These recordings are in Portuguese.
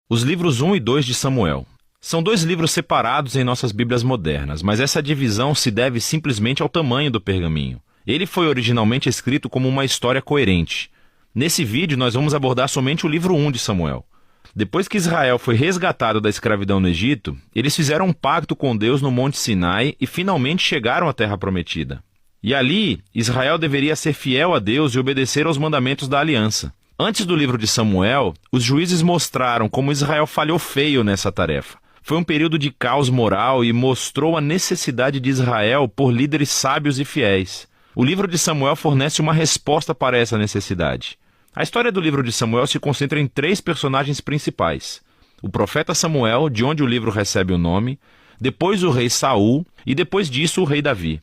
Os livros 1 e 2 de Samuel. São dois livros separados em nossas Bíblias modernas, mas essa divisão se deve simplesmente ao tamanho do pergaminho. Ele foi originalmente escrito como uma história coerente. Nesse vídeo, nós vamos abordar somente o livro 1 de Samuel. Depois que Israel foi resgatado da escravidão no Egito, eles fizeram um pacto com Deus no Monte Sinai e finalmente chegaram à Terra Prometida. E ali, Israel deveria ser fiel a Deus e obedecer aos mandamentos da aliança. Antes do livro de Samuel, os juízes mostraram como Israel falhou feio nessa tarefa. Foi um período de caos moral e mostrou a necessidade de Israel por líderes sábios e fiéis. O livro de Samuel fornece uma resposta para essa necessidade. A história do livro de Samuel se concentra em 3 personagens principais: o profeta Samuel, de onde o livro recebe o nome, depois o rei Saul e depois disso o rei Davi.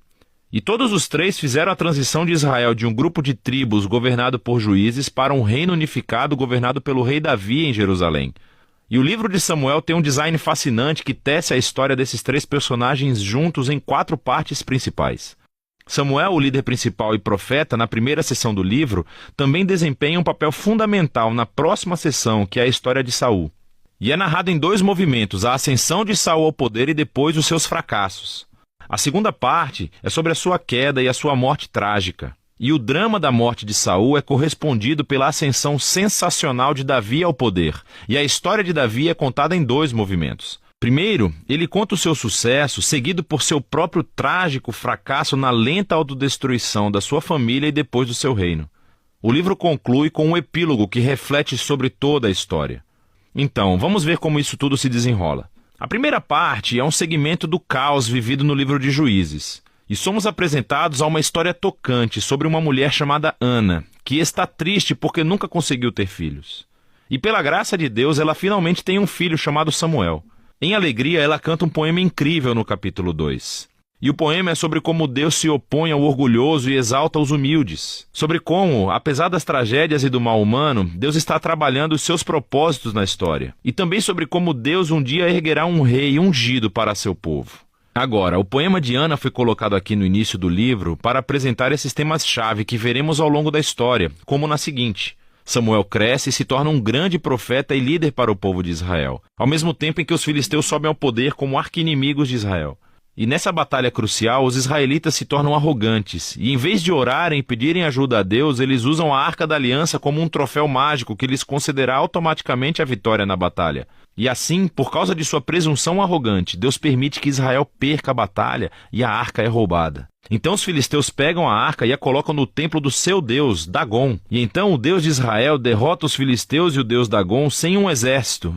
E todos os 3 fizeram a transição de Israel de um grupo de tribos governado por juízes para um reino unificado governado pelo rei Davi em Jerusalém. E o livro de Samuel tem um design fascinante que tece a história desses 3 personagens juntos em 4 partes principais. Samuel, o líder principal e profeta, na primeira seção do livro, também desempenha um papel fundamental na próxima seção, que é a história de Saul. E é narrado em 2 movimentos, a ascensão de Saul ao poder e depois os seus fracassos. A segunda parte é sobre a sua queda e a sua morte trágica. E o drama da morte de Saul é correspondido pela ascensão sensacional de Davi ao poder. E a história de Davi é contada em 2 movimentos. Primeiro, ele conta o seu sucesso, seguido por seu próprio trágico fracasso na lenta autodestruição da sua família e depois do seu reino. O livro conclui com um epílogo que reflete sobre toda a história. Então, vamos ver como isso tudo se desenrola. A primeira parte é um segmento do caos vivido no livro de Juízes. E somos apresentados a uma história tocante sobre uma mulher chamada Ana, que está triste porque nunca conseguiu ter filhos. E pela graça de Deus, ela finalmente tem um filho chamado Samuel. Em alegria, ela canta um poema incrível no capítulo 2. E o poema é sobre como Deus se opõe ao orgulhoso e exalta os humildes. Sobre como, apesar das tragédias e do mal humano, Deus está trabalhando os seus propósitos na história. E também sobre como Deus um dia erguerá um rei ungido para seu povo. Agora, o poema de Ana foi colocado aqui no início do livro para apresentar esses temas-chave que veremos ao longo da história, como na seguinte: Samuel cresce e se torna um grande profeta e líder para o povo de Israel, ao mesmo tempo em que os filisteus sobem ao poder como arqui-inimigos de Israel. E nessa batalha crucial, os israelitas se tornam arrogantes, e em vez de orarem e pedirem ajuda a Deus, eles usam a Arca da Aliança como um troféu mágico que lhes concederá automaticamente a vitória na batalha. E assim, por causa de sua presunção arrogante, Deus permite que Israel perca a batalha e a arca é roubada. Então os filisteus pegam a arca e a colocam no templo do seu deus, Dagon. E então o Deus de Israel derrota os filisteus e o deus Dagon sem um exército,